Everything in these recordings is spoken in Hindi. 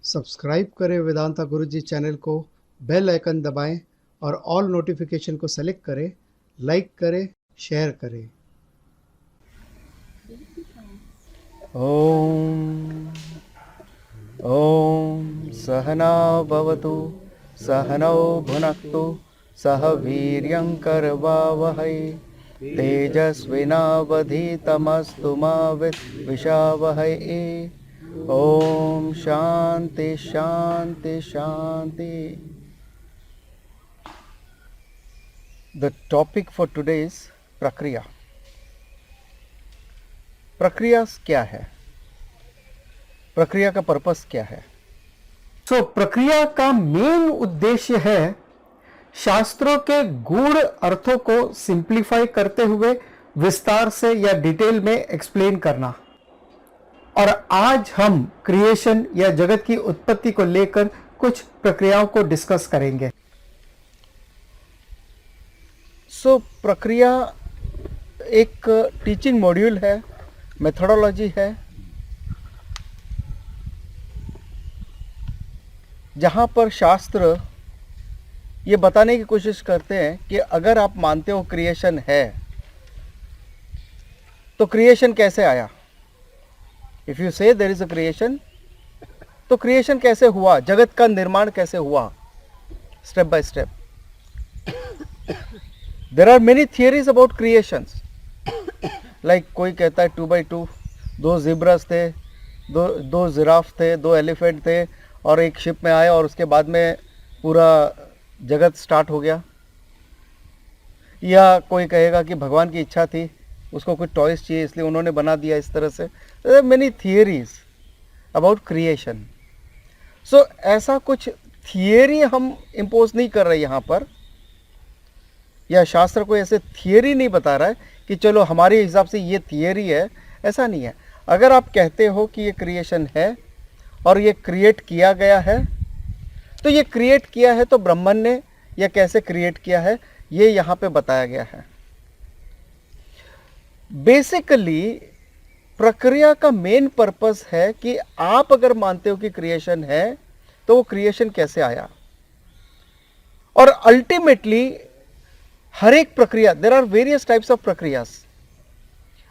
सब्सक्राइब करें वेदांता गुरुजी चैनल को, बेल आइकन दबाएं और ऑल नोटिफिकेशन को सेलेक्ट करें। लाइक करें, शेयर करें। ॐ सहना भवतु सहनौ भुनक्तु सह वीर्यं करवावहै तेजस्विनावधीतमस्तु मा विद्विषावहै। ॐ शांति शांति शांति। The topic for today is प्रक्रिया। प्रक्रिया क्या है? प्रक्रिया का पर्पस क्या है? प्रक्रिया का मेन उद्देश्य है शास्त्रों के गूढ़ अर्थों को सिंप्लीफाई करते हुए विस्तार से या डिटेल में एक्सप्लेन करना। और आज हम क्रिएशन या जगत की उत्पत्ति को लेकर कुछ प्रक्रियाओं को डिस्कस करेंगे। प्रक्रिया एक टीचिंग मॉड्यूल है, मेथोडोलॉजी है, जहां पर शास्त्र ये बताने की कोशिश करते हैं कि अगर आप मानते हो क्रिएशन है तो क्रिएशन कैसे आया। If you say there is a creation, तो क्रिएशन कैसे हुआ, जगत का निर्माण कैसे हुआ, step by step. There are many theories about creations. Like कोई कहता है 2x2, 2 ज़ेब्रास थे, दो जिराफ थे, 2 एलिफेंट थे और एक शिप में आए और उसके बाद में पूरा जगत स्टार्ट हो गया। या कोई कहेगा कि भगवान की इच्छा थी, उसको कुछ टॉयज चाहिए इसलिए उन्होंने बना दिया इस तरह से। Many theories about creation. So ऐसा कुछ थियरी हम इम्पोज नहीं कर रहे यहाँ पर, या शास्त्र कोई ऐसे थियरी नहीं बता रहा है कि चलो हमारे हिसाब से ये थियरी है, ऐसा नहीं है। अगर आप कहते हो कि ये क्रिएशन है और ये क्रिएट किया गया है, तो ये क्रिएट किया है तो ब्रह्मन ने या कैसे क्रिएट किया है ये यहाँ पे बताया गया है। बेसिकली प्रक्रिया का मेन पर्पस है कि आप अगर मानते हो कि क्रिएशन है तो वो क्रिएशन कैसे आया। और अल्टीमेटली हर एक प्रक्रिया, there are various types of प्रक्रियास।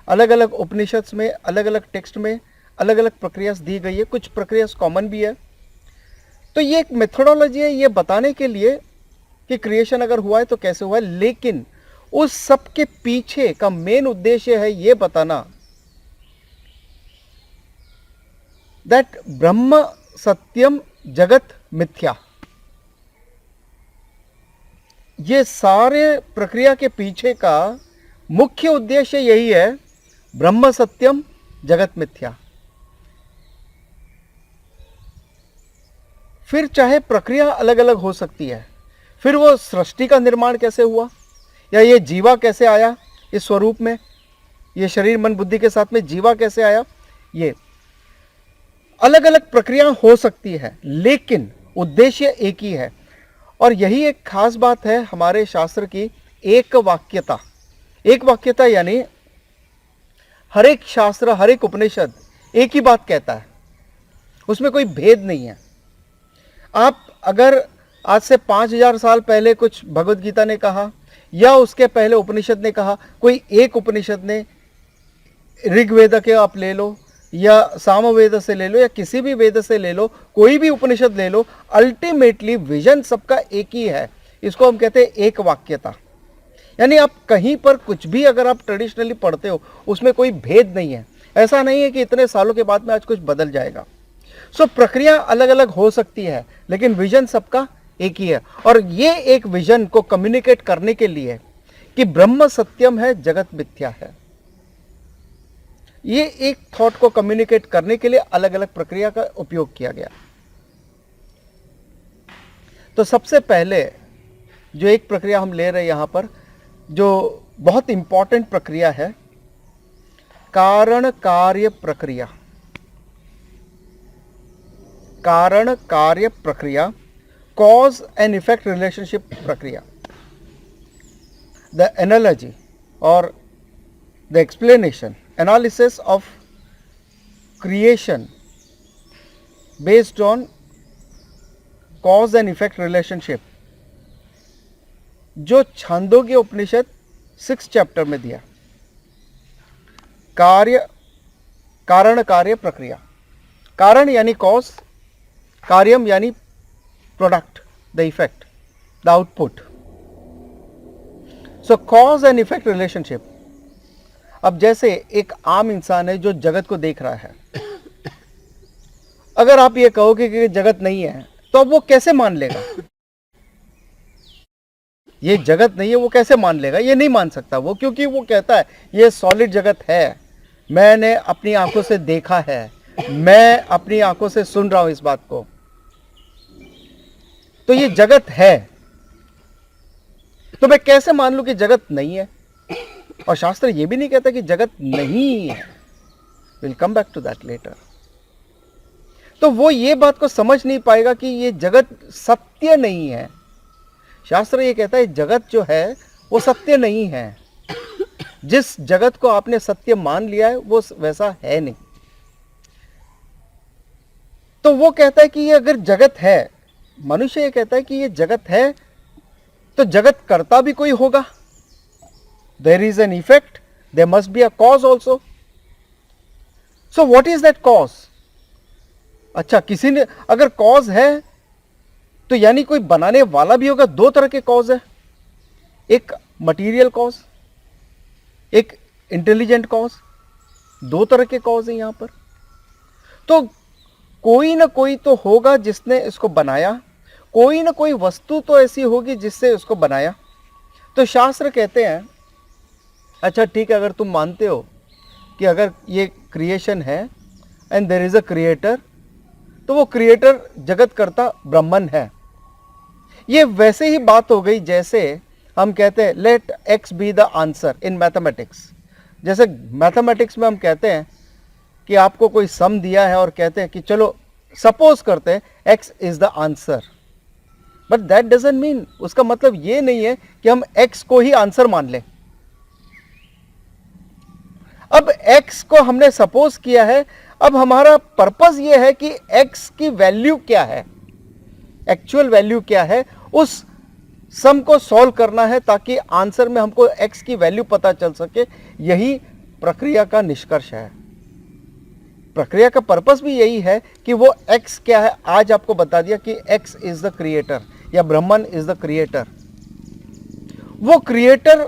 अलग अलग उपनिषद में, अलग अलग टेक्स्ट में अलग अलग प्रक्रिया दी गई है, कुछ प्रक्रिया कॉमन भी है। तो ये एक मेथोडोलॉजी है ये बताने के लिए कि क्रिएशन अगर हुआ है तो कैसे हुआ है, लेकिन उस सब के पीछे का मेन उद्देश्य है ये बताना दैट ब्रह्म सत्यम जगत मिथ्या। ये सारे प्रक्रिया के पीछे का मुख्य उद्देश्य यही है, ब्रह्म सत्यम जगत मिथ्या। फिर चाहे प्रक्रिया अलग अलग हो सकती है, फिर वो सृष्टि का निर्माण कैसे हुआ, या ये जीवा कैसे आया इस स्वरूप में, ये शरीर मन बुद्धि के साथ में जीवा कैसे आया, ये अलग अलग प्रक्रिया हो सकती है, लेकिन उद्देश्य एक ही है। और यही एक खास बात है हमारे शास्त्र की, एक वाक्यता। एक वाक्यता यानी हर एक शास्त्र, हर एक उपनिषद एक ही बात कहता है, उसमें कोई भेद नहीं है। आप अगर आज से 5000 साल पहले कुछ भगवत गीता ने कहा या उसके पहले उपनिषद ने कहा, कोई एक उपनिषद ने, ऋग्वेद के आप ले लो या सामवेद से ले लो या किसी भी वेद से ले लो, कोई भी उपनिषद ले लो, अल्टीमेटली विजन सबका एक ही है। इसको हम कहते हैं एक वाक्यता। यानी आप कहीं पर कुछ भी अगर आप ट्रेडिशनली पढ़ते हो उसमें कोई भेद नहीं है। ऐसा नहीं है कि इतने सालों के बाद में आज कुछ बदल जाएगा। सो प्रक्रिया अलग अलग हो सकती है लेकिन विजन सबका एक ही है। और ये एक विजन को कम्युनिकेट करने के लिए कि ब्रह्म सत्यम है, जगत मिथ्या है, ये एक थॉट को कम्युनिकेट करने के लिए अलग अलग प्रक्रिया का उपयोग किया गया। तो सबसे पहले जो एक प्रक्रिया हम ले रहे हैं यहां पर, जो बहुत इंपॉर्टेंट प्रक्रिया है, कारण कार्य प्रक्रिया। कारण कार्य प्रक्रिया, कॉज एंड इफेक्ट रिलेशनशिप प्रक्रिया। द एनालॉजी और the explanation, analysis of creation based on cause and effect relationship जो छांदोग्य उपनिषद 6 चैप्टर में दिया, कारण कार्य प्रक्रिया, कारण यानी कॉज, कार्यम यानी product, the effect, the output. Show cause and effect relationship. अब जैसे एक आम इंसान है जो जगत को देख रहा है, अगर आप ये कहोगे कि जगत नहीं है तो अब वो कैसे मान लेगा? ये जगत नहीं है वो कैसे मान लेगा? ये नहीं मान सकता वो, क्योंकि वो कहता है ये सॉलिड जगत है, मैंने अपनी आंखों से देखा है, मैं अपनी आंखों से सुन रहा हूं इस बात को, तो ये जगत है। तो मैं कैसे मान लूं कि जगत नहीं है? और शास्त्र ये भी नहीं कहता कि जगत नहीं है। Will come back to that later. तो वो ये बात को समझ नहीं पाएगा कि ये जगत सत्य नहीं है। शास्त्र ये कहता है जगत जो है वो सत्य नहीं है। जिस जगत को आपने सत्य मान लिया है वो वैसा है नहीं। तो वो कहता है कि ये अगर जगत है, मनुष्य ये कहता है कि ये जगत है, तो जगत करता भी कोई होगा। There is an effect, there must be a cause also. So what is that cause? अच्छा, किसी ने अगर कॉज है तो यानी कोई बनाने वाला भी होगा। दो तरह के कॉज है, एक मटीरियल कॉज, एक इंटेलिजेंट कॉज। दो तरह के कॉज है यहां पर। तो कोई ना कोई तो होगा जिसने इसको बनाया, कोई ना कोई वस्तु तो ऐसी होगी जिससे उसको बनाया। तो शास्त्र कहते हैं अच्छा ठीक है, अगर तुम मानते हो कि अगर ये क्रिएशन है and there is a creator, तो वो क्रिएटर जगत करता ब्रह्मन है। ये वैसे ही बात हो गई जैसे हम कहते हैं let X be the answer in mathematics. जैसे मैथमेटिक्स में हम कहते हैं कि आपको कोई सम दिया है और कहते हैं कि चलो सपोज करते हैं x is the answer, but that doesn't mean, उसका मतलब ये नहीं है कि हम एक्स को ही आंसर मान लें। अब एक्स को हमने सपोज किया है, अब हमारा पर्पस ये है कि एक्स की वैल्यू क्या है, एक्चुअल वैल्यू क्या है, उस सम को सॉल्व करना है ताकि आंसर में हमको एक्स की वैल्यू पता चल सके। यही प्रक्रिया का निष्कर्ष है। प्रक्रिया का पर्पस भी यही है कि वो एक्स क्या है, आज आपको बता दिया कि एक्स इज द क्रिएटर या ब्रह्मन इज द क्रिएटर। वो क्रिएटर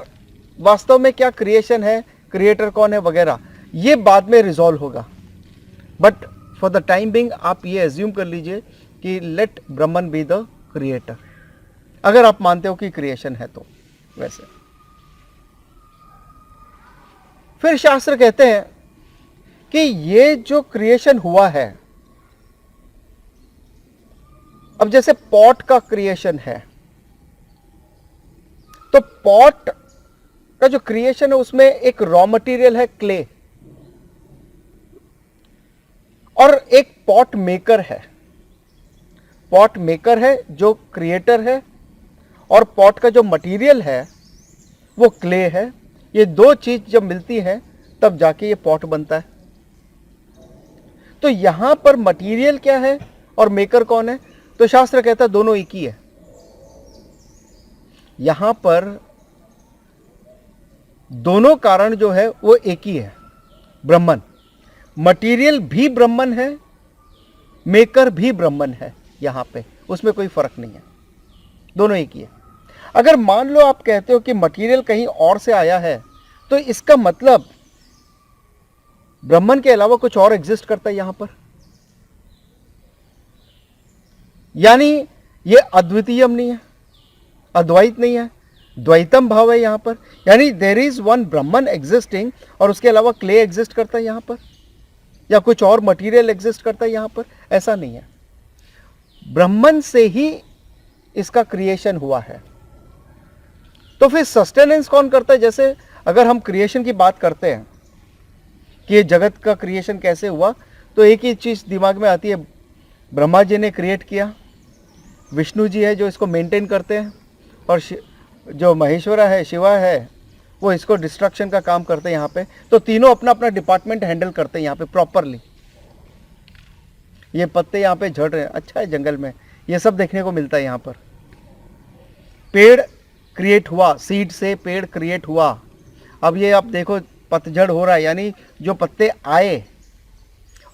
वास्तव में क्या क्रिएशन है, क्रिएटर कौन है वगैरह, ये बाद में रिजॉल्व होगा। But for the time being आप ये एज्यूम कर लीजिए कि let Brahman be the creator, अगर आप मानते हो कि क्रिएशन है तो। वैसे फिर शास्त्र कहते हैं कि ये जो क्रिएशन हुआ है, अब जैसे पॉट का क्रिएशन है, तो पॉट का जो क्रिएशन है उसमें एक रॉ मटेरियल है क्ले, और एक पॉट मेकर है। पॉट मेकर है जो क्रिएटर है, और पॉट का जो मटेरियल है वो क्ले है। ये दो चीज जब मिलती है तब जाके ये पॉट बनता है। तो यहां पर मटेरियल क्या है और मेकर कौन है? तो शास्त्र कहता है दोनों एक ही है। यहां पर दोनों कारण जो है वो एक ही है, ब्रह्मन। मटेरियल भी ब्रह्मन है, मेकर भी ब्रह्मन है। यहां पे उसमें कोई फर्क नहीं है, दोनों एक ही है। अगर मान लो आप कहते हो कि मटेरियल कहीं और से आया है, तो इसका मतलब ब्रह्मन के अलावा कुछ और एग्जिस्ट करता है यहां पर, यानी ये अद्वितीयम नहीं है, अद्वैत नहीं है, द्वैतम भाव है यहां पर। यानी there is one Brahman existing और उसके अलावा क्ले एग्जिस्ट करता है यहां पर, या कुछ और मटेरियल एग्जिस्ट करता है यहां पर, ऐसा नहीं है। ब्रह्मन से ही इसका क्रिएशन हुआ है। तो फिर सस्टेनेंस कौन करता है? जैसे अगर हम क्रिएशन की बात करते हैं कि ये जगत का क्रिएशन कैसे हुआ, तो एक ही चीज दिमाग में आती है, ब्रह्मा जी ने क्रिएट किया, विष्णु जी है जो इसको मेंटेन करते हैं, और जो महेश्वरा है, शिवा है, वो इसको डिस्ट्रक्शन का काम करते हैं यहाँ पे। तो तीनों अपना अपना डिपार्टमेंट हैंडल करते हैं यहाँ पे प्रॉपरली। ये पत्ते यहाँ पे झड़ रहे हैं, अच्छा है जंगल में, ये सब देखने को मिलता है यहाँ पर। पेड़ क्रिएट हुआ, सीड से पेड़ क्रिएट हुआ। अब ये आप देखो पतझड़ हो रहा है, यानी जो पत्ते आए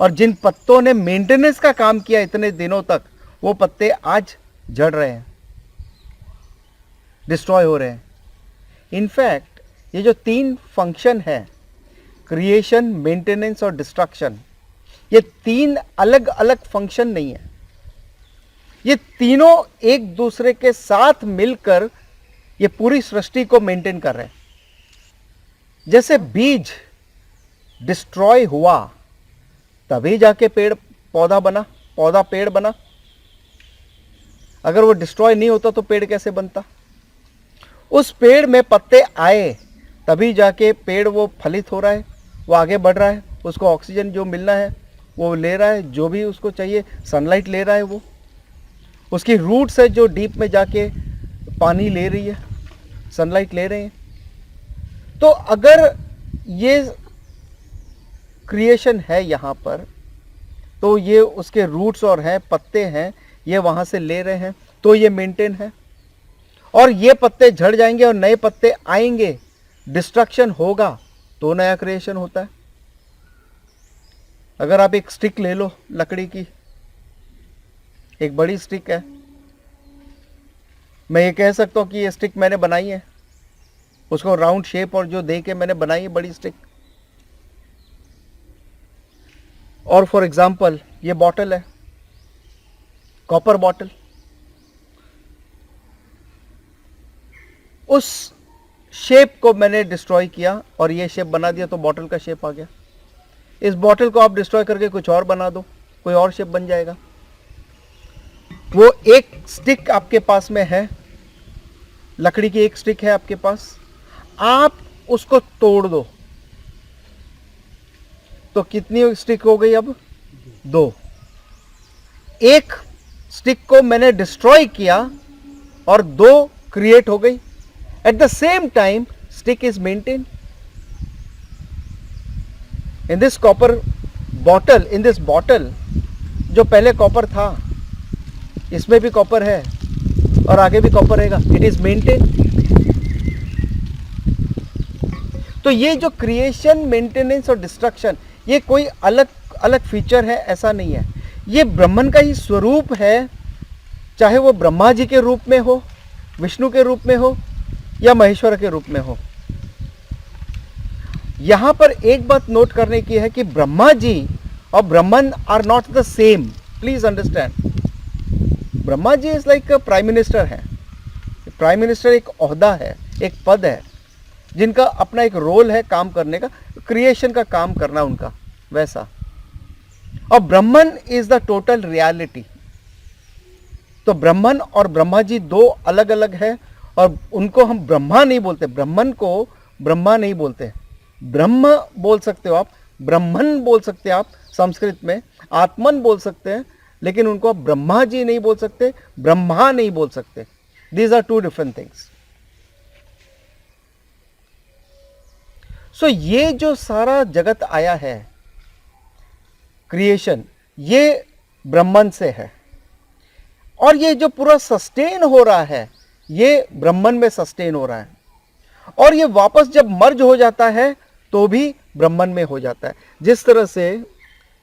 और जिन पत्तों ने मेंटेनेंस का काम किया इतने दिनों तक, वो पत्ते आज झड़ रहे हैं, डिस्ट्रॉय हो रहे हैं। इनफैक्ट ये जो 3 फंक्शन है, क्रिएशन, मेंटेनेंस और डिस्ट्रक्शन, ये 3 अलग अलग फंक्शन नहीं है। ये तीनों एक दूसरे के साथ मिलकर ये पूरी सृष्टि को मेंटेन कर रहे हैं। जैसे बीज डिस्ट्रॉय हुआ तभी जाके पेड़ पौधा बना, पौधा पेड़ बना। अगर वो डिस्ट्रॉय नहीं होता तो पेड़ कैसे बनता? उस पेड़ में पत्ते आए तभी जाके पेड़ वो फलित हो रहा है, वो आगे बढ़ रहा है, उसको ऑक्सीजन जो मिलना है वो ले रहा है, जो भी उसको चाहिए सनलाइट ले रहा है, वो उसकी रूट्स है जो डीप में जाके पानी ले रही है, सनलाइट ले रहे हैं। तो अगर ये क्रिएशन है यहाँ पर, तो ये उसके रूट्स और हैं, पत्ते हैं, ये वहाँ से ले रहे हैं, तो ये मेंटेन है। और ये पत्ते झड़ जाएंगे और नए पत्ते आएंगे, डिस्ट्रक्शन होगा तो नया क्रिएशन होता है। अगर आप एक स्टिक ले लो लकड़ी की, एक बड़ी स्टिक है, मैं ये कह सकता हूँ कि ये स्टिक मैंने बनाई है, उसको राउंड शेप और जो दे के मैंने बनाई है बड़ी स्टिक। और फॉर एग्जाम्पल ये बॉटल है, कॉपर बॉटल, उस शेप को मैंने डिस्ट्रॉय किया और ये शेप बना दिया तो बॉटल का शेप आ गया। इस बॉटल को आप डिस्ट्रॉय करके कुछ और बना दो, कोई और शेप बन जाएगा। वो एक स्टिक आपके पास में है, लकड़ी की एक स्टिक है आपके पास, आप उसको तोड़ दो तो कितनी स्टिक हो गई? अब 2। एक स्टिक को मैंने डिस्ट्रॉय किया और 2 क्रिएट हो गई। At the same time stick is maintain. In this copper bottle, in this bottle जो पहले कॉपर था, इसमें भी कॉपर है और आगे भी कॉपर रहेगा। It is maintain. तो ये जो क्रिएशन, मेंटेनेंस और डिस्ट्रक्शन, ये कोई अलग अलग फीचर है ऐसा नहीं है। ये ब्रह्मन का ही स्वरूप है, चाहे वो ब्रह्मा जी के रूप में हो, विष्णु के रूप में हो या महेश्वर के रूप में हो। यहां पर एक बात नोट करने की है कि ब्रह्मा जी और Brahman are not the same. Please understand. Brahma ji is like prime minister है। प्राइम मिनिस्टर एक ओहदा है, एक पद है, जिनका अपना एक रोल है काम करने का, क्रिएशन का काम करना उनका, वैसा। और ब्रह्मन इज द टोटल रियलिटी। तो ब्रह्मन और ब्रह्मा जी 2 अलग अलग है और उनको हम ब्रह्मा नहीं बोलते, ब्रह्मन को ब्रह्मा नहीं बोलते। ब्रह्म बोल सकते हो आप, ब्रह्मन बोल सकते हैं आप, संस्कृत में आत्मन बोल सकते हैं, लेकिन उनको आप ब्रह्मा जी नहीं बोल सकते, ब्रह्मा नहीं बोल सकते। These are 2 different things. So ये जो सारा जगत आया है, क्रिएशन, ये ब्रह्मन से है। और ये जो पूरा सस्टेन हो रहा है, ये ब्रह्मन में सस्टेन हो रहा है। और ये वापस जब मर्ज हो जाता है तो भी ब्रह्मन में हो जाता है। जिस तरह से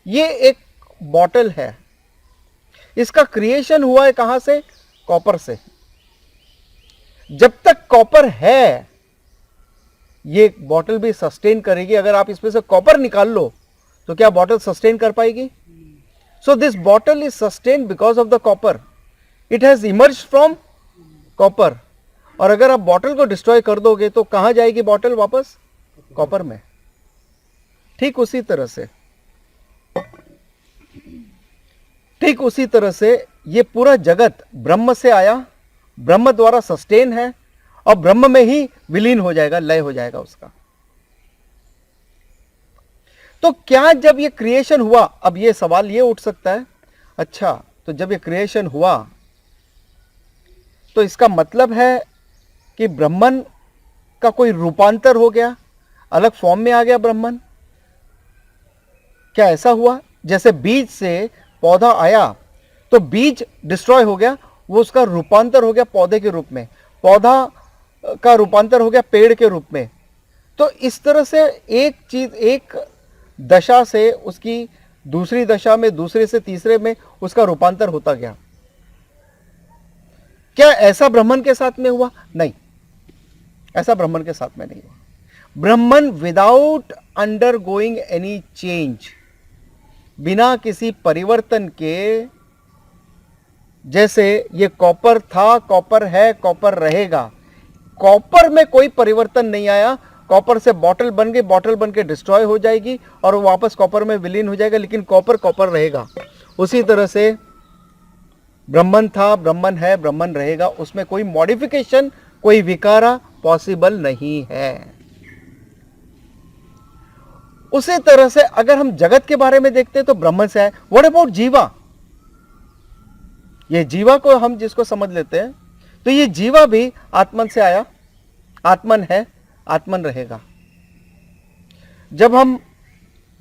ये एक बॉटल है, इसका क्रिएशन हुआ है कहां से? कॉपर से। जब तक कॉपर है ये बॉटल भी सस्टेन करेगी। अगर आप इसमें से कॉपर निकाल लो तो क्या बॉटल सस्टेन कर पाएगी? So this bottle is sustain because of the copper. It has emerge from copper. और अगर आप बॉटल को डिस्ट्रॉय कर दोगे तो कहां जाएगी बॉटल? वापस कॉपर में। ठीक उसी तरह से ये पूरा जगत ब्रह्म से आया, ब्रह्म द्वारा सस्टेन है और ब्रह्म में ही विलीन हो जाएगा, लय हो जाएगा उसका। तो क्या जब ये क्रिएशन हुआ, अब ये सवाल ये उठ सकता है, अच्छा तो जब ये क्रिएशन हुआ तो इसका मतलब है कि ब्रह्मन का कोई रूपांतर हो गया, अलग फॉर्म में आ गया ब्रह्मन? क्या ऐसा हुआ? जैसे बीज से पौधा आया तो बीज डिस्ट्रॉय हो गया, वो उसका रूपांतर हो गया पौधे के रूप में, पौधा का रूपांतर हो गया पेड़ के रूप में। तो इस तरह से एक चीज, एक दशा से उसकी दूसरी दशा में, दूसरे से तीसरे में उसका रूपांतर होता गया। क्या ऐसा ब्राह्मण के साथ में हुआ? नहीं, ऐसा ब्राह्मण के साथ में नहीं हुआ। ब्राह्मण विदाउट अंडरगोइंग एनी चेंज, बिना किसी परिवर्तन के, जैसे ये कॉपर था, कॉपर है, कॉपर रहेगा, कॉपर में कोई परिवर्तन नहीं आया। कॉपर से बॉटल बन गई, बॉटल बन के डिस्ट्रॉय हो जाएगी और वो वापस कॉपर में विलीन हो जाएगा, लेकिन कॉपर कॉपर रहेगा। उसी तरह से ब्राह्मण था, ब्राह्मण है, ब्राह्मण रहेगा, उसमें कोई मॉडिफिकेशन, कोई विकारा पॉसिबल नहीं है। उसी तरह से अगर हम जगत के बारे में देखते हैं तो ब्राह्मण से है। व्हाट अबाउट जीवा? ये जीवा को हम जिसको समझ लेते हैं, तो ये जीवा भी आत्मन से आया, आत्मन है, आत्मन रहेगा। जब हम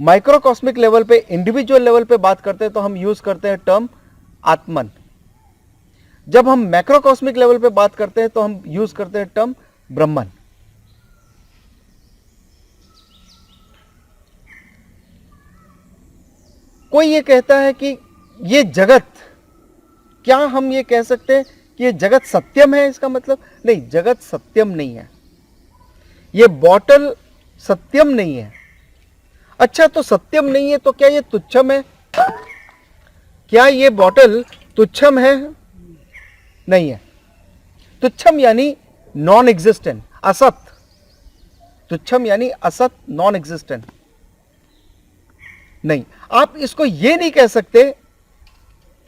माइक्रोकॉस्मिक लेवल पे, इंडिविजुअल लेवल पे बात करते हैं तो हम यूज करते हैं टर्म आत्मन। जब हम मैक्रोकॉस्मिक लेवल पे बात करते हैं तो हम यूज करते हैं टर्म ब्रह्मन। कोई ये कहता है कि ये जगत, क्या हम ये कह सकते हैं कि ये जगत सत्यम है? इसका मतलब नहीं, जगत सत्यम नहीं है, ये बॉटल सत्यम नहीं है। अच्छा, तो सत्यम नहीं है तो क्या ये तुच्छम है? क्या ये बॉटल तुच्छम है? नहीं है। तुच्छम यानी नॉन एग्जिस्टेंट, असत। तुच्छम यानी असत, नॉन एग्जिस्टेंट नहीं। आप इसको ये नहीं कह सकते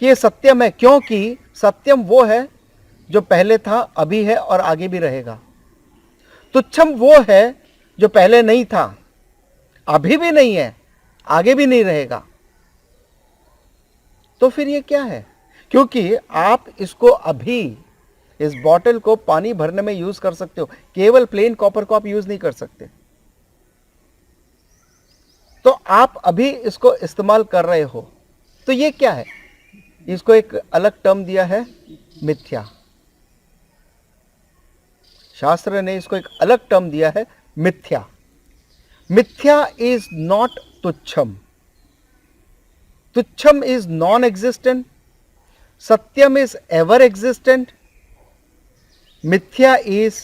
कि ये सत्यम है, क्योंकि सत्यम वो है जो पहले था, अभी है और आगे भी रहेगा। तुच्छम वो है जो पहले नहीं था, अभी भी नहीं है, आगे भी नहीं रहेगा। तो फिर ये क्या है? क्योंकि आप इसको अभी, इस बॉटल को पानी भरने में यूज कर सकते हो, केवल प्लेन कॉपर को आप यूज नहीं कर सकते। तो आप अभी इसको इस्तेमाल कर रहे हो, तो ये क्या है? इसको एक अलग टर्म दिया है, मिथ्या। शास्त्र ने इसको एक अलग टर्म दिया है, मिथ्या। मिथ्या इज नॉट तुच्छम। तुच्छम इज नॉन एग्जिस्टेंट, सत्यम इज एवर एग्जिस्टेंट, मिथ्या is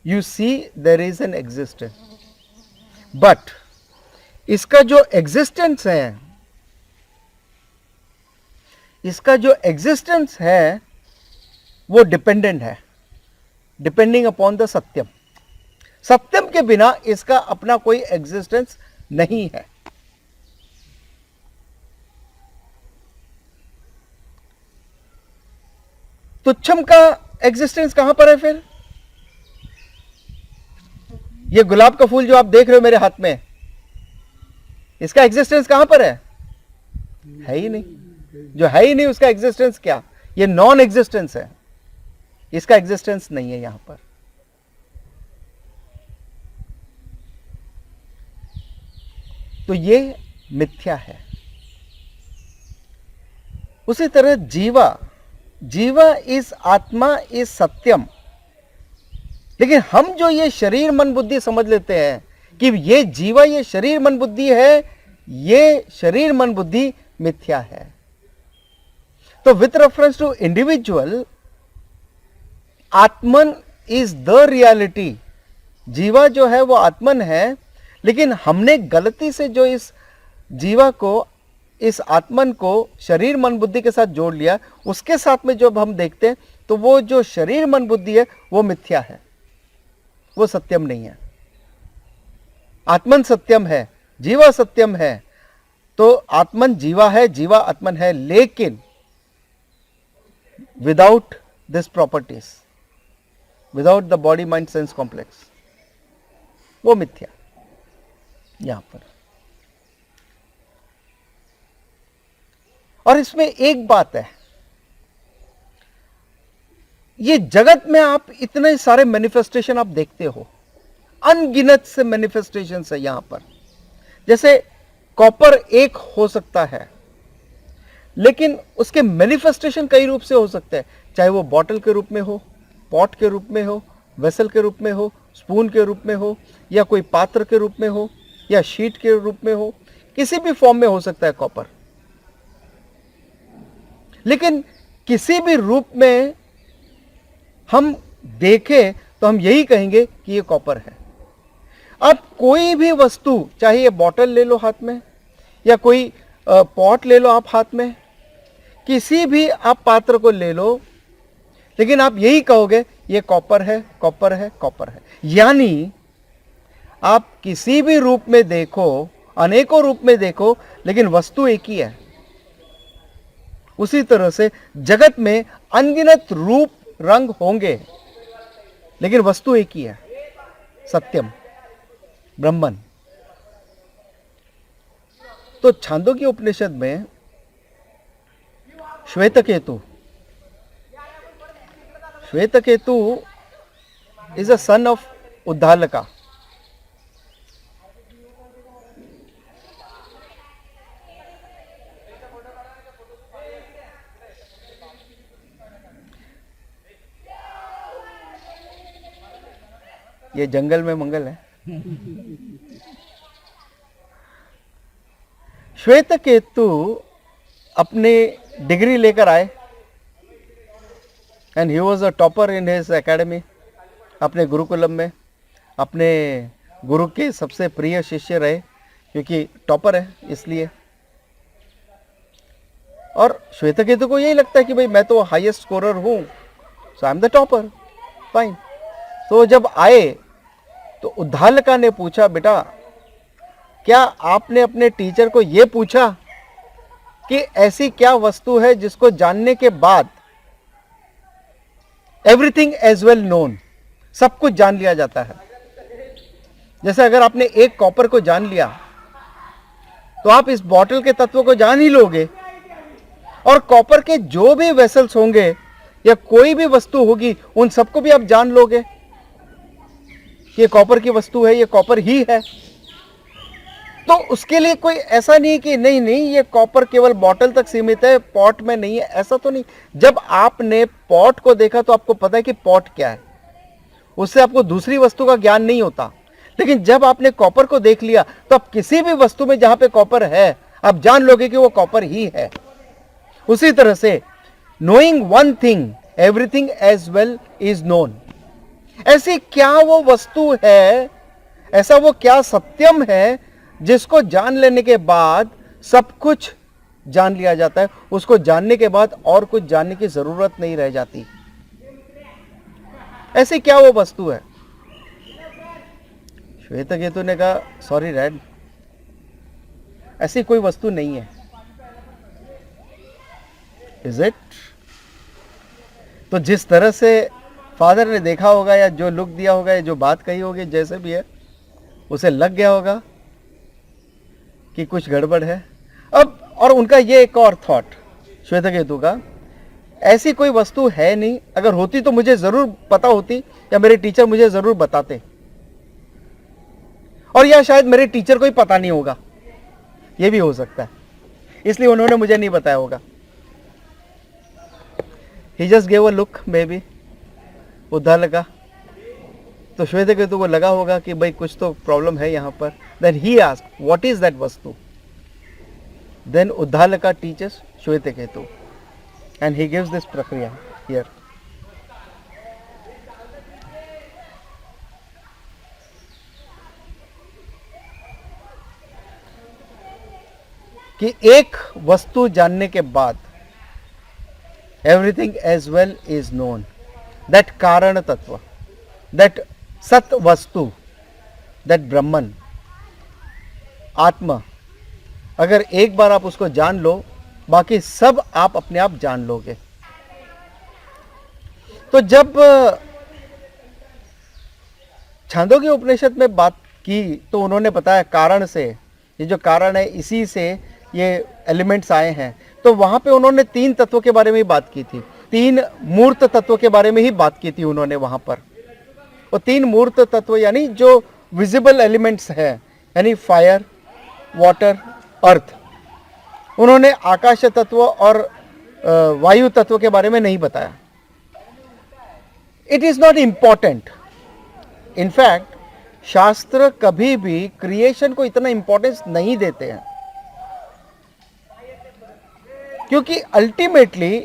you see there is an existence. But इसका जो एग्जिस्टेंस है, इसका जो एग्जिस्टेंस है वो डिपेंडेंट है, डिपेंडिंग अपॉन द सत्यम। सत्यम के बिना इसका अपना कोई एग्जिस्टेंस नहीं है। तुच्छम का एग्जिस्टेंस कहां पर है फिर? ये गुलाब का फूल जो आप देख रहे हो मेरे हाथ में, इसका एग्जिस्टेंस कहां पर है ही नहीं। जो है ही नहीं उसका एग्जिस्टेंस क्या? ये नॉन एग्जिस्टेंस है, इसका एग्जिस्टेंस नहीं है यहां पर। तो ये मिथ्या है। उसी तरह जीवा, जीवा इस आत्मा इस सत्यम। लेकिन हम जो ये शरीर मन बुद्धि समझ लेते हैं कि ये जीवा, ये शरीर मन बुद्धि है, ये शरीर मन बुद्धि मिथ्या है। तो with reference to individual, Atman is the reality. जीवा जो है वो आत्मन है, लेकिन हमने गलती से जो इस जीवा को, इस आत्मन को शरीर मन बुद्धि के साथ जोड़ लिया, उसके साथ में जब हम देखते हैं तो वो जो शरीर मन बुद्धि है वो मिथ्या है, वो सत्यम नहीं है। आत्मन सत्यम है, जीवा सत्यम है। तो आत्मन जीवा है, जीवा आत्मन है, लेकिन without this properties, without the body mind sense complex, वो मिथ्या यहां पर। और इसमें एक बात है, ये जगत में आप इतने सारे मैनिफेस्टेशन आप देखते हो, अनगिनत से मैनिफेस्टेशन है यहां पर। जैसे कॉपर एक हो सकता है, लेकिन उसके मैनिफेस्टेशन कई रूप से हो सकते हैं, चाहे वो बॉटल के रूप में हो, पॉट के रूप में हो, वेसल के रूप में हो, स्पून के रूप में हो, या कोई पात्र के रूप में हो, या शीट के रूप में हो, किसी भी फॉर्म में हो सकता है कॉपर। लेकिन किसी भी रूप में हम देखें तो हम यही कहेंगे कि ये कॉपर है। अब कोई भी वस्तु, चाहे ये बॉटल ले लो हाथ में, या कोई पॉट ले लो आप हाथ में, किसी भी आप पात्र को ले लो, लेकिन आप यही कहोगे ये कॉपर है, कॉपर है, कॉपर है। यानी आप किसी भी रूप में देखो, अनेकों रूप में देखो, लेकिन वस्तु एक ही है। उसी तरह से जगत में अनगिनत रूप रंग होंगे, लेकिन वस्तु एक ही है, सत्यम, ब्रह्मन। तो छांदोग्य उपनिषद में Shvetaketu is a son of Uddalaka. ये जंगल में मंगल है। श्वेतकेतु अपने डिग्री लेकर आए, and he was a topper in his academy. अपने गुरुकुलम में अपने गुरु के सबसे प्रिय शिष्य रहे, क्योंकि टॉपर है इसलिए। और श्वेतकेतु को यही लगता है कि भाई मैं तो हाईएस्ट स्कोरर हूं, so I am the topper, fine. तो जब आए तो उद्दालका ने पूछा, बेटा क्या आपने अपने टीचर को यह पूछा कि ऐसी क्या वस्तु है जिसको जानने के बाद एवरीथिंग एज वेल नोन, सब कुछ जान लिया जाता है। जैसे अगर आपने एक कॉपर को जान लिया तो आप इस बॉटल के तत्व को जान ही लोगे, और कॉपर के जो भी वेसल्स होंगे या कोई भी वस्तु होगी उन सबको भी आप जान लोगे। ये कॉपर की वस्तु है, ये कॉपर ही है। तो उसके लिए कोई ऐसा नहीं कि नहीं ये कॉपर केवल बॉटल तक सीमित है, पॉट में नहीं है, ऐसा तो नहीं। जब आपने पॉट को देखा तो आपको पता है कि पॉट क्या है, उससे आपको दूसरी वस्तु का ज्ञान नहीं होता। लेकिन जब आपने कॉपर को देख लिया तो आप किसी भी वस्तु में जहां पे कॉपर है आप जान लोगे कि वो कॉपर ही है। उसी तरह से knowing one thing everything as well is known. ऐसी क्या वो वस्तु है, ऐसा वो क्या सत्यम है जिसको जान लेने के बाद सब कुछ जान लिया जाता है, उसको जानने के बाद और कुछ जानने की जरूरत नहीं रह जाती। ऐसी क्या वो वस्तु है? श्वेतकेतु ने कहा, सॉरी डैड, ऐसी कोई वस्तु नहीं है। Is it? तो जिस तरह से फादर ने देखा होगा, या जो लुक दिया होगा, या जो बात कही होगी, जैसे भी है, उसे लग गया होगा कि कुछ गड़बड़ है। अब और उनका ये एक और थॉट श्वेतकेतु का, ऐसी कोई वस्तु है नहीं, अगर होती तो मुझे जरूर पता होती, या मेरे टीचर मुझे जरूर बताते, और या शायद मेरे टीचर को ही पता नहीं होगा, ये भी हो सकता है, इसलिए उन्होंने मुझे नहीं बताया होगा। He just gave a look, maybe, Uddalaka. तो श्वेतकेतु को लगा होगा कि भाई कुछ तो प्रॉब्लम है यहां पर। Then he asked, what is that वस्तु? Then Uddalaka teaches Shvetaketu, and he gives this प्रक्रिया हियर। कि एक वस्तु जानने के बाद everything as well is known. That कारण तत्व, दैट सत वस्तु, दैट ब्रह्मन, आत्मा, अगर एक बार आप उसको जान लो, बाकी सब आप अपने आप जान लोगे। तो जब छांदोग्य उपनिषद में बात की तो उन्होंने बताया कारण से, ये जो कारण है इसी से ये एलिमेंट्स आए हैं। तो वहां पे उन्होंने तीन तत्वों के बारे में ही बात की थी, तीन मूर्त तत्वों के बारे में ही बात की थी उन्होंने वहां पर। और तीन मूर्त तत्व यानी जो विजिबल एलिमेंट्स हैं, यानी फायर, वाटर, अर्थ, उन्होंने आकाश तत्व और वायु तत्व के बारे में नहीं बताया। It is not important. In fact शास्त्र कभी भी क्रिएशन को इतना इंपॉर्टेंस नहीं देते हैं, क्योंकि ultimately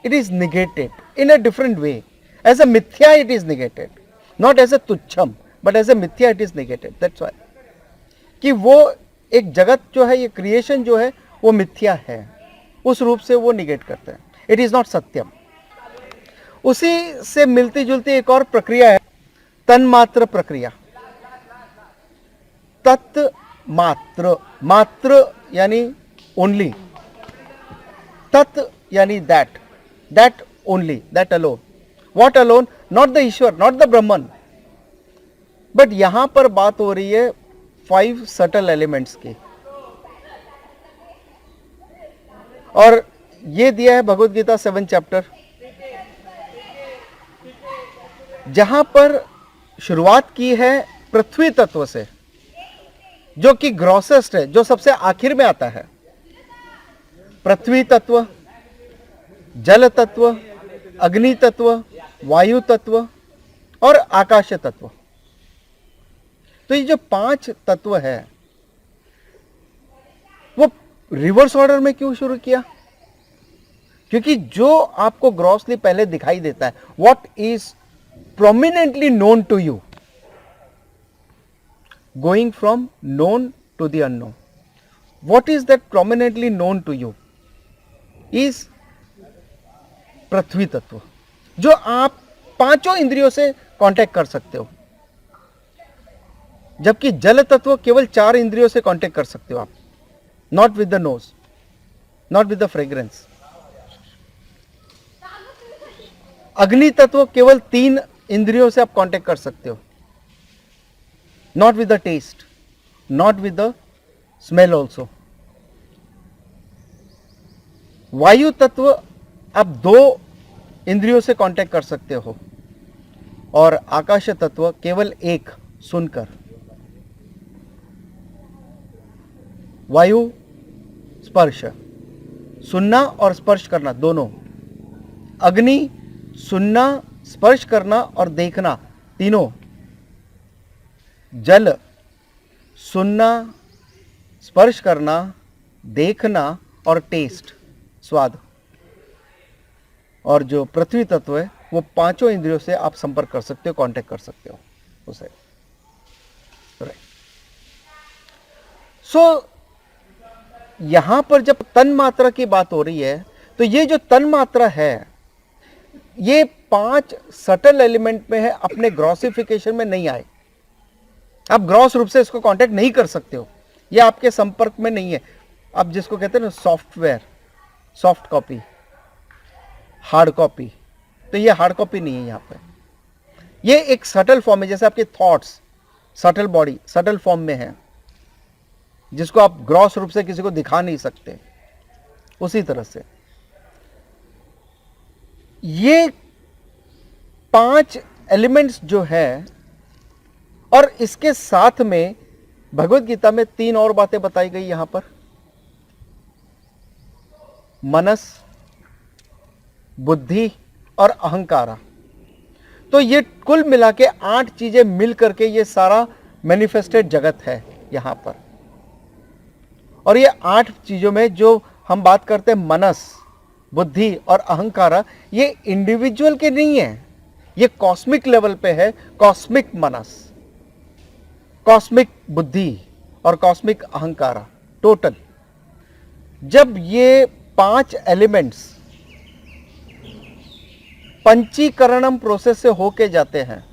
it is negated in a different way. As a मिथ्या it is negated, not as a तुच्छम, बट एज अ मिथ्या it is negated. That's why कि वो एक जगत जो है, ये क्रिएशन जो है वो मिथ्या है, उस रूप से वो निगेट करते हैं। इट इज नॉट सत्यम। उसी से मिलती जुलती एक और प्रक्रिया है, तन्मात्र प्रक्रिया। तत्मात्र, मात्र यानी ओनली, तत् यानी that, that only, that alone. What alone? Not the Ishwar, not the Brahman, but यहां पर बात हो रही है 5 सटल एलिमेंट्स की। और ये दिया है भगवद गीता 7 चैप्टर, जहां पर शुरुआत की है पृथ्वी तत्व से, जो कि ग्रॉसेस्ट है, जो सबसे आखिर में आता है। पृथ्वी तत्व, जल तत्व, अग्नि तत्व, वायु तत्व और आकाश तत्व। तो ये जो 5 तत्व है वो रिवर्स ऑर्डर में क्यों शुरू किया? क्योंकि जो आपको ग्रॉसली पहले दिखाई देता है, what is prominently known to you, going from known to the unknown, what is that prominently known to you is पृथ्वी तत्व, जो आप 5 इंद्रियों से कांटेक्ट कर सकते हो। जबकि जल तत्व केवल 4 इंद्रियों से कांटेक्ट कर सकते हो आप, not with the nose, not with the fragrance. अग्नि तत्व केवल 3 इंद्रियों से आप कांटेक्ट कर सकते हो, not with the taste, not with the smell also. वायु तत्व आप 2 इंद्रियों से कांटेक्ट कर सकते हो, और आकाश तत्व केवल 1, सुनकर। वायु स्पर्श, सुनना और स्पर्श करना दोनों। अग्नि सुनना, स्पर्श करना और देखना तीनों। जल सुनना, स्पर्श करना, देखना और टेस्ट, स्वाद। और जो पृथ्वी तत्व है वो 5 इंद्रियों से आप संपर्क कर सकते हो, कांटेक्ट कर सकते हो उसे। राइट। सो यहां पर जब तन मात्रा की बात हो रही है, तो ये जो तन मात्रा है ये 5 सटल एलिमेंट में है, अपने ग्रॉसिफिकेशन में नहीं आए। आप ग्रॉस रूप से इसको कांटेक्ट नहीं कर सकते हो, ये आपके संपर्क में नहीं है। आप जिसको कहते हैं ना software, soft copy, hard copy, तो ये हार्ड कॉपी नहीं है। यहां पर ये एक सटल फॉर्म है, जैसे आपके thoughts subtle body, subtle form में है, जिसको आप ग्रॉस रूप से किसी को दिखा नहीं सकते। उसी तरह से ये 5 एलिमेंट्स जो है, और इसके साथ में भगवद गीता में 3 और बातें बताई गई यहां पर। मनस, बुद्धि और अहंकारा। तो ये कुल मिला के 8 चीजें मिल करके ये सारा मैनिफेस्टेड जगत है यहां पर। और ये 8 चीजों में जो हम बात करते हैं, मनस, बुद्धि और अहंकारा, ये इंडिविजुअल के नहीं है, ये कॉस्मिक लेवल पे है। कॉस्मिक मनस, कॉस्मिक बुद्धि और कॉस्मिक अहंकारा, टोटल। जब ये 5 एलिमेंट्स पंचीकरणम प्रोसेस से होके जाते हैं,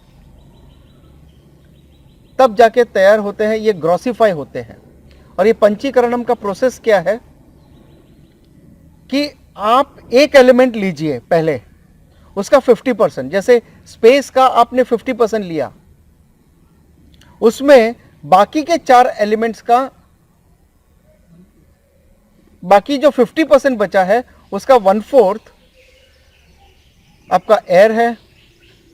तब जाके तैयार होते हैं, ये ग्रॉसिफाई होते हैं। और ये पंचीकरणम का प्रोसेस क्या है कि आप एक एलिमेंट लीजिए पहले, उसका 50%, जैसे स्पेस का आपने 50% लिया, उसमें बाकी के 4 एलिमेंट्स का बाकी जो 50% बचा है उसका 1/4 आपका एयर है,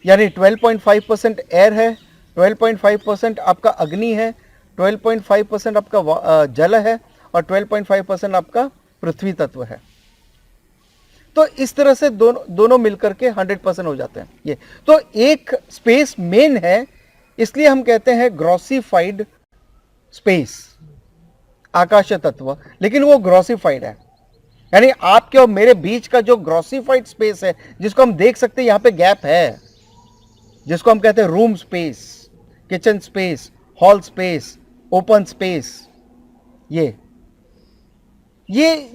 यानी 12.5% एयर है, 12.5% आपका अग्नि है, 12.5% आपका जल है और 12.5% आपका पृथ्वी तत्व है। तो इस तरह से दोनों मिलकर के 100% हो जाते हैं। ये तो एक स्पेस मेन है, इसलिए हम कहते हैं ग्रॉसिफाइड स्पेस, आकाश तत्व, लेकिन वो ग्रॉसिफाइड है। यानी आपके और मेरे बीच का जो ग्रॉसिफाइड स्पेस है, जिसको हम देख सकते हैं, यहां पे गैप है, जिसको हम कहते हैं room space, kitchen space, hall space, open space, ये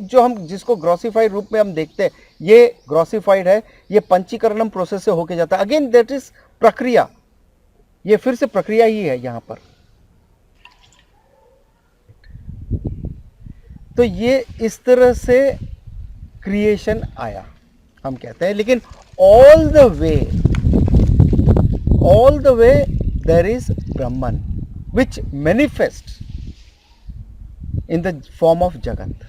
जो हम जिसको ग्रॉसिफाइड रूप में हम देखते हैं, ये ग्रॉसिफाइड है। ये पंचीकरणम प्रोसेस से होके जाता है। अगेन दैट इज प्रक्रिया, ये फिर से प्रक्रिया ही है यहां पर। तो ये इस तरह से क्रिएशन आया, हम कहते हैं। लेकिन all the way there is Brahman which manifest in the form of jagat.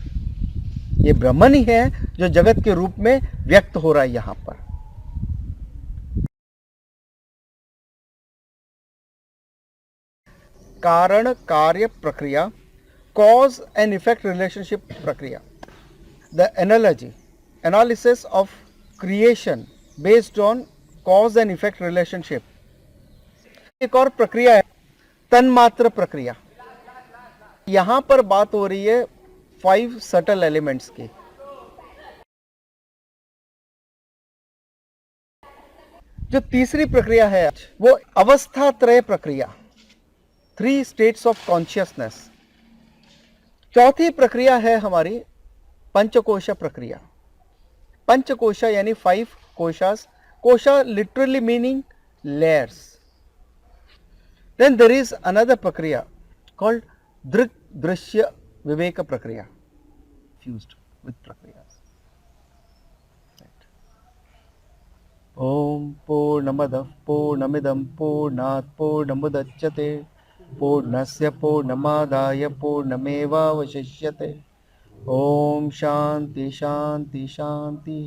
ये ब्रह्मन ही है जो जगत के रूप में व्यक्त हो रहा है यहां पर। कारण कार्य प्रक्रिया, cause and effect relationship प्रक्रिया, the analysis of creation based on cause and effect relationship। एक और प्रक्रिया है तन्मात्र प्रक्रिया। यहां पर बात हो रही है 5 सटल एलिमेंट्स की। जो तीसरी प्रक्रिया है वो अवस्था त्रय प्रक्रिया, 3 स्टेट्स ऑफ कॉन्शियसनेस। चौथी प्रक्रिया है हमारी पंचकोश प्रक्रिया। पंचकोशा यानी 5 कोशास, कोशा literally meaning layers. Then there is another प्रक्रिया कॉल्ड दृक दृश्य विवेक प्रक्रिया, फ्यूज्ड विद प्रक्रिया। ओम पूर्णमदः पूर्णमिदं पूर्णात् पूर्णमुदच्यते पूर्णस्य पूर्णमादाय पूर्णमेवावशिष्यते। ओम शांति शांति शांति।